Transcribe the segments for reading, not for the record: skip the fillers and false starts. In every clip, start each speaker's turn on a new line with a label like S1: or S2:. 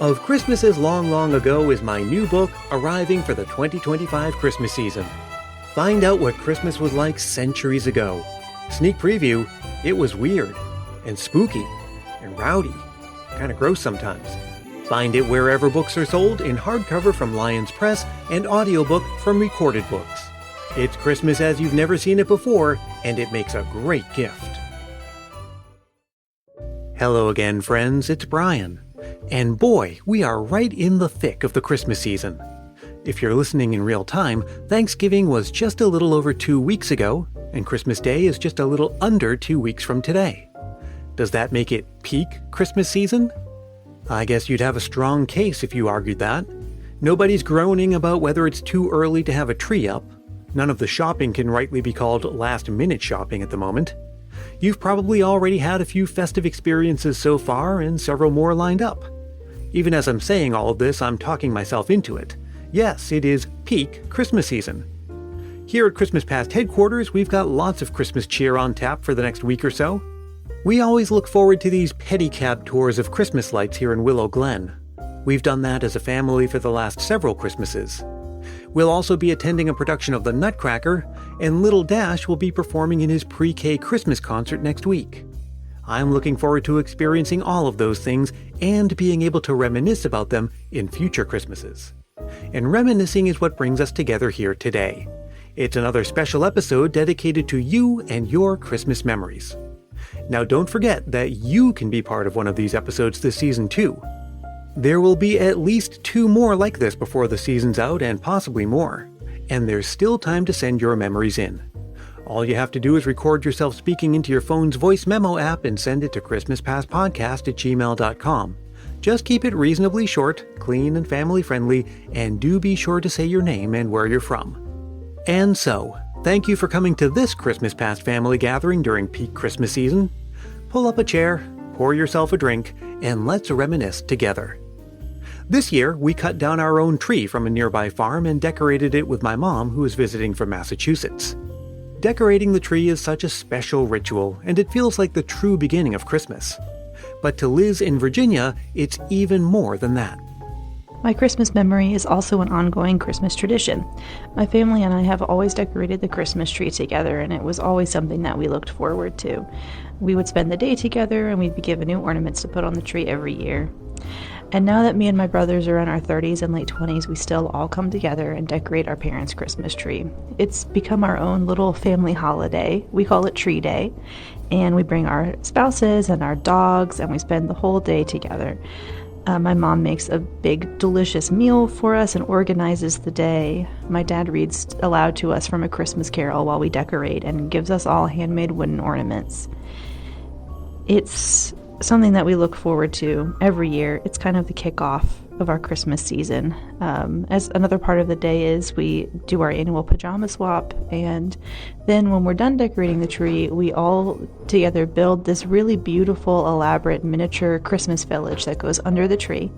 S1: Of Christmases Long, Long Ago is my new book arriving for the 2025 Christmas season. Find out what Christmas was like centuries ago. Sneak preview, it was weird, and spooky, and rowdy, kinda gross sometimes. Find it wherever books are sold in hardcover from Lions Press and audiobook from Recorded Books. It's Christmas as you've never seen it before, and it makes a great gift. Hello again, friends, it's Brian. And boy, we are right in the thick of the Christmas season. If you're listening in real time, Thanksgiving was just a little over 2 weeks ago, and Christmas Day is just a little under 2 weeks from today. Does that make it peak Christmas season? I guess you'd have a strong case if you argued that. Nobody's groaning about whether it's too early to have a tree up. None of the shopping can rightly be called last-minute shopping at the moment. You've probably already had a few festive experiences so far and several more lined up. Even as I'm saying all of this, I'm talking myself into it. Yes, it is peak Christmas season. Here at Christmas Past headquarters, we've got lots of Christmas cheer on tap for the next week or so. We always look forward to these pedicab tours of Christmas lights here in Willow Glen. We've done that as a family for the last several Christmases. We'll also be attending a production of The Nutcracker, and Little Dash will be performing in his pre-K Christmas concert next week. I'm looking forward to experiencing all of those things and being able to reminisce about them in future Christmases. And reminiscing is what brings us together here today. It's another special episode dedicated to you and your Christmas memories. Now don't forget that you can be part of one of these episodes this season too. There will be at least 2 more like this before the season's out and possibly more. And there's still time to send your memories in. All you have to do is record yourself speaking into your phone's voice memo app and send it to christmaspastpodcast@gmail.com. Just keep it reasonably short, clean, and family-friendly, and do be sure to say your name and where you're from. And so, thank you for coming to this Christmas Past family gathering during peak Christmas season. Pull up a chair, pour yourself a drink, and let's reminisce together. This year, we cut down our own tree from a nearby farm and decorated it with my mom, who is visiting from Massachusetts. Decorating the tree is such a special ritual, and it feels like the true beginning of Christmas. But to Liz in Virginia, it's even more than that.
S2: My Christmas memory is also an ongoing Christmas tradition. My family and I have always decorated the Christmas tree together, and it was always something that we looked forward to. We would spend the day together, and we'd be given new ornaments to put on the tree every year. And now that me and my brothers are in our 30s and late 20s, we still all come together and decorate our parents' Christmas tree. It's become our own little family holiday. We call it Tree Day, and we bring our spouses and our dogs, and we spend the whole day together. My mom makes a big, delicious meal for us and organizes the day. My dad reads aloud to us from A Christmas Carol while we decorate and gives us all handmade wooden ornaments. It's something that we look forward to every year. It's kind of the kickoff of our Christmas season. As another part of the day is we do our annual pajama swap, and then when we're done decorating the tree, we all together build this really beautiful, elaborate miniature Christmas village that goes under the tree.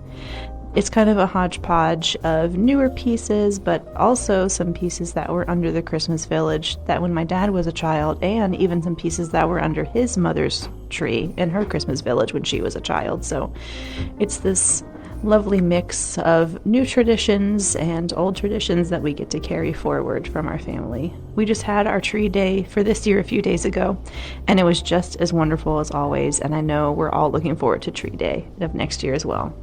S2: It's kind of a hodgepodge of newer pieces, but also some pieces that were under the Christmas village that when my dad was a child, and even some pieces that were under his mother's tree in her Christmas village when she was a child. So it's this lovely mix of new traditions and old traditions that we get to carry forward from our family. We just had our tree day for this year a few days ago, and it was just as wonderful as always, and I know we're all looking forward to Tree Day of next year as well.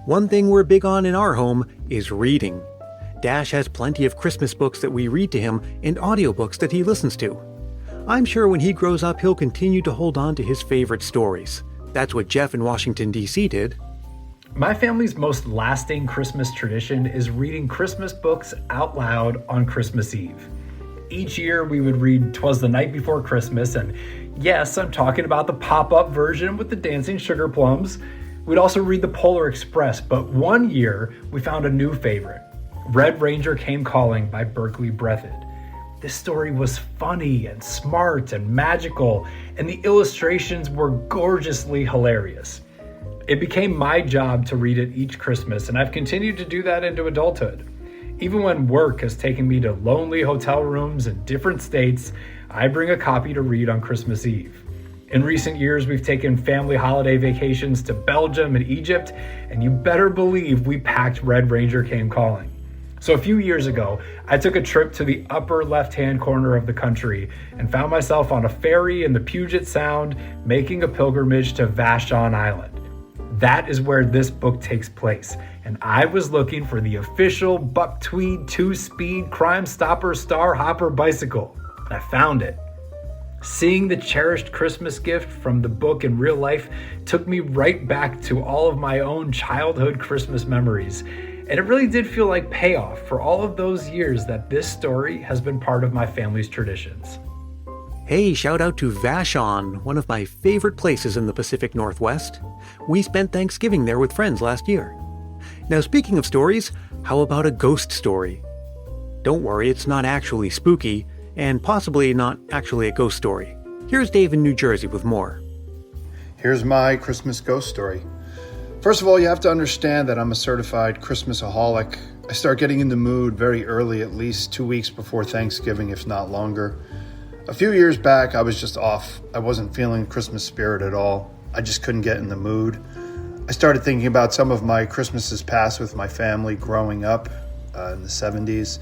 S1: One thing we're big on in our home is reading. Dash has plenty of Christmas books that we read to him and audiobooks that he listens to. I'm sure when he grows up, he'll continue to hold on to his favorite stories. That's what Jeff in Washington, D.C. did.
S3: My family's most lasting Christmas tradition is reading Christmas books out loud on Christmas Eve. Each year we would read 'Twas the Night Before Christmas, and yes, I'm talking about the pop-up version with the dancing sugar plums. We'd also read the Polar Express, but one year we found a new favorite, Red Ranger Came Calling by Berkeley Breathed. This story was funny and smart and magical, and the illustrations were gorgeously hilarious. It became my job to read it each Christmas, and I've continued to do that into adulthood. Even when work has taken me to lonely hotel rooms in different states, I bring a copy to read on Christmas Eve. In recent years, we've taken family holiday vacations to Belgium and Egypt, and you better believe we packed Red Ranger Came Calling. So a few years ago, I took a trip to the upper left-hand corner of the country and found myself on a ferry in the Puget Sound making a pilgrimage to Vashon Island. That is where this book takes place, and I was looking for the official Buck Tweed 2-speed Crime Stopper Star Hopper bicycle. I found it. Seeing the cherished Christmas gift from the book in real life took me right back to all of my own childhood Christmas memories. And it really did feel like payoff for all of those years that this story has been part of my family's traditions.
S1: Hey, shout out to Vashon, one of my favorite places in the Pacific Northwest. We spent Thanksgiving there with friends last year. Now, speaking of stories, how about a ghost story? Don't worry, it's not actually spooky, and possibly not actually a ghost story. Here's Dave in New Jersey with more.
S4: Here's my Christmas ghost story. First of all, you have to understand that I'm a certified Christmasaholic. I start getting in the mood very early, at least 2 weeks before Thanksgiving, if not longer. A few years back, I was just off. I wasn't feeling Christmas spirit at all. I just couldn't get in the mood. I started thinking about some of my Christmases past with my family growing up in the 70s.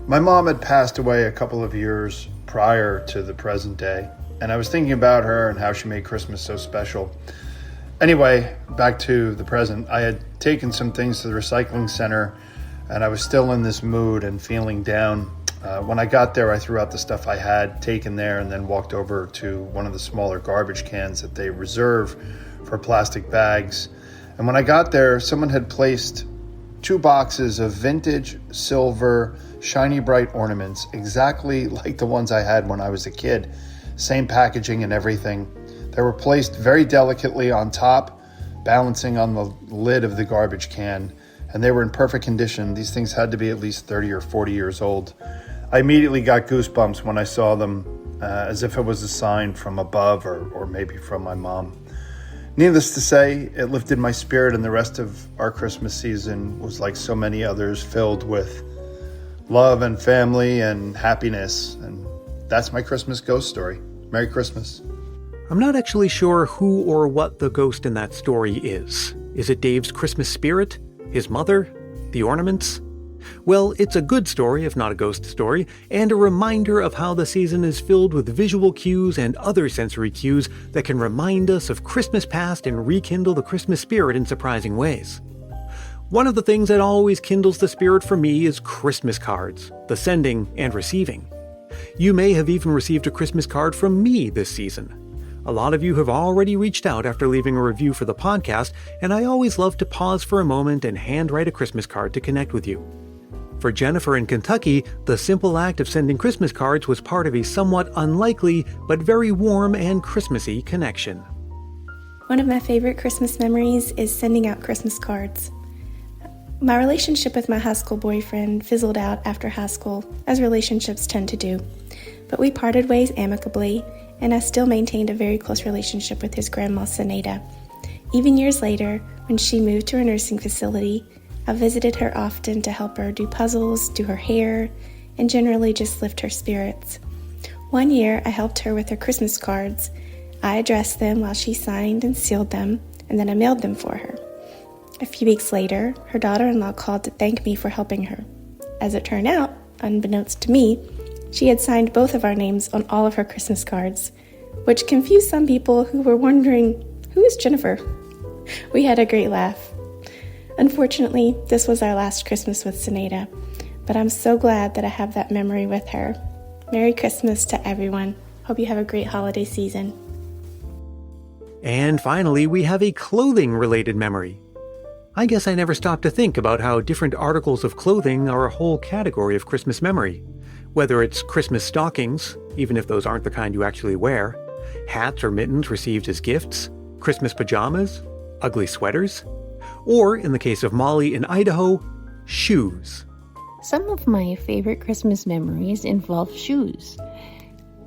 S4: My mom had passed away a couple of years prior to the present day, and I was thinking about her and how she made Christmas so special. Anyway, back to the present. I had taken some things to the recycling center, and I was still in this mood and feeling down. When I got there, I threw out the stuff I had taken there and then walked over to one of the smaller garbage cans that they reserve for plastic bags. And when I got there, someone had placed 2 boxes of vintage silver shiny bright ornaments, exactly like the ones I had when I was a kid. Same packaging and everything. They were placed very delicately on top, balancing on the lid of the garbage can, and they were in perfect condition. These things had to be at least 30 or 40 years old. I immediately got goosebumps when I saw them, as if it was a sign from above or maybe from my mom. Needless to say, it lifted my spirit, and the rest of our Christmas season was like so many others, filled with love and family and happiness. And that's my Christmas ghost story. Merry Christmas.
S1: I'm not actually sure who or what the ghost in that story is. Is it Dave's Christmas spirit? His mother? The ornaments? Well, it's a good story, if not a ghost story, and a reminder of how the season is filled with visual cues and other sensory cues that can remind us of Christmas past and rekindle the Christmas spirit in surprising ways. One of the things that always kindles the spirit for me is Christmas cards, the sending and receiving. You may have even received a Christmas card from me this season. A lot of you have already reached out after leaving a review for the podcast, and I always love to pause for a moment and handwrite a Christmas card to connect with you. For Jennifer in Kentucky, the simple act of sending Christmas cards was part of a somewhat unlikely but very warm and Christmassy connection.
S5: One of my favorite Christmas memories is sending out Christmas cards. My relationship with my high school boyfriend fizzled out after high school, as relationships tend to do. But we parted ways amicably, and I still maintained a very close relationship with his grandma, Sinead. Even years later, when she moved to a nursing facility, I visited her often to help her do puzzles, do her hair, and generally just lift her spirits. One year, I helped her with her Christmas cards. I addressed them while she signed and sealed them, and then I mailed them for her. A few weeks later, her daughter-in-law called to thank me for helping her. As it turned out, unbeknownst to me, she had signed both of our names on all of her Christmas cards, which confused some people who were wondering, who is Jennifer? We had a great laugh. Unfortunately, this was our last Christmas with Sinead, but I'm so glad that I have that memory with her. Merry Christmas to everyone. Hope you have a great holiday season.
S1: And finally, we have a clothing-related memory. I guess I never stopped to think about how different articles of clothing are a whole category of Christmas memory. Whether it's Christmas stockings, even if those aren't the kind you actually wear, hats or mittens received as gifts, Christmas pajamas, ugly sweaters, or, in the case of Molly in Idaho, shoes.
S6: Some of my favorite Christmas memories involve shoes.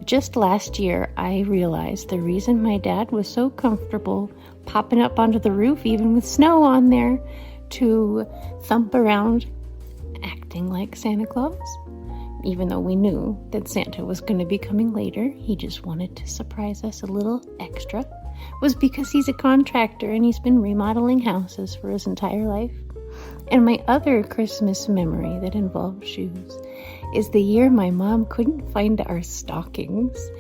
S6: Just last year, I realized the reason my dad was so comfortable popping up onto the roof, even with snow on there, to thump around acting like Santa Claus, even though we knew that Santa was going to be coming later, he just wanted to surprise us a little extra, was because he's a contractor and he's been remodeling houses for his entire life. And my other Christmas memory that involves shoes is the year my mom couldn't find our stockings.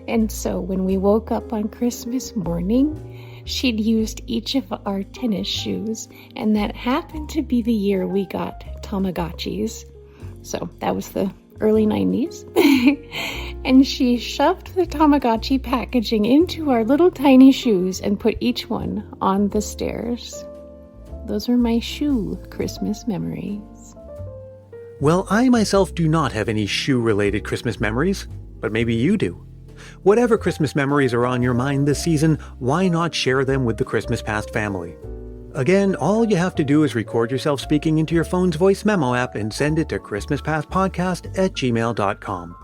S6: And so when we woke up on Christmas morning, she'd used each of our tennis shoes, and that happened to be the year we got Tamagotchis. So that was the early 90s. And she shoved the Tamagotchi packaging into our little tiny shoes and put each one on the stairs. Those are my shoe Christmas memories.
S1: Well, I myself do not have any shoe-related Christmas memories, but maybe you do. Whatever Christmas memories are on your mind this season, why not share them with the Christmas Past family? Again, all you have to do is record yourself speaking into your phone's voice memo app and send it to christmaspastpodcast@gmail.com.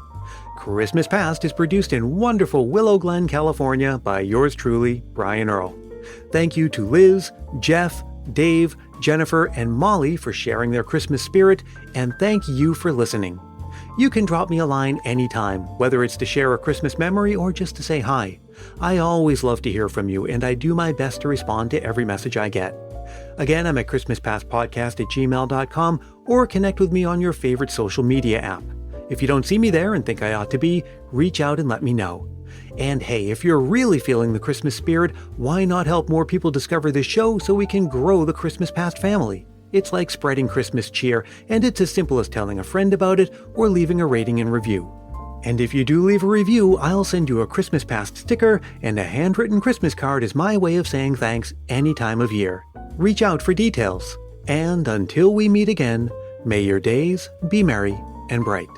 S1: Christmas Past is produced in wonderful Willow Glen, California by yours truly, Brian Earl. Thank you to Liz, Jeff, Dave, Jennifer, and Molly for sharing their Christmas spirit, and thank you for listening. You can drop me a line anytime, whether it's to share a Christmas memory or just to say hi. I always love to hear from you, and I do my best to respond to every message I get. Again, I'm at christmaspastpodcast@gmail.com, or connect with me on your favorite social media app. If you don't see me there and think I ought to be, reach out and let me know. And hey, if you're really feeling the Christmas spirit, why not help more people discover this show so we can grow the Christmas Past family? It's like spreading Christmas cheer, and it's as simple as telling a friend about it or leaving a rating and review. And if you do leave a review, I'll send you a Christmas Past sticker, and a handwritten Christmas card is my way of saying thanks any time of year. Reach out for details. And until we meet again, may your days be merry and bright.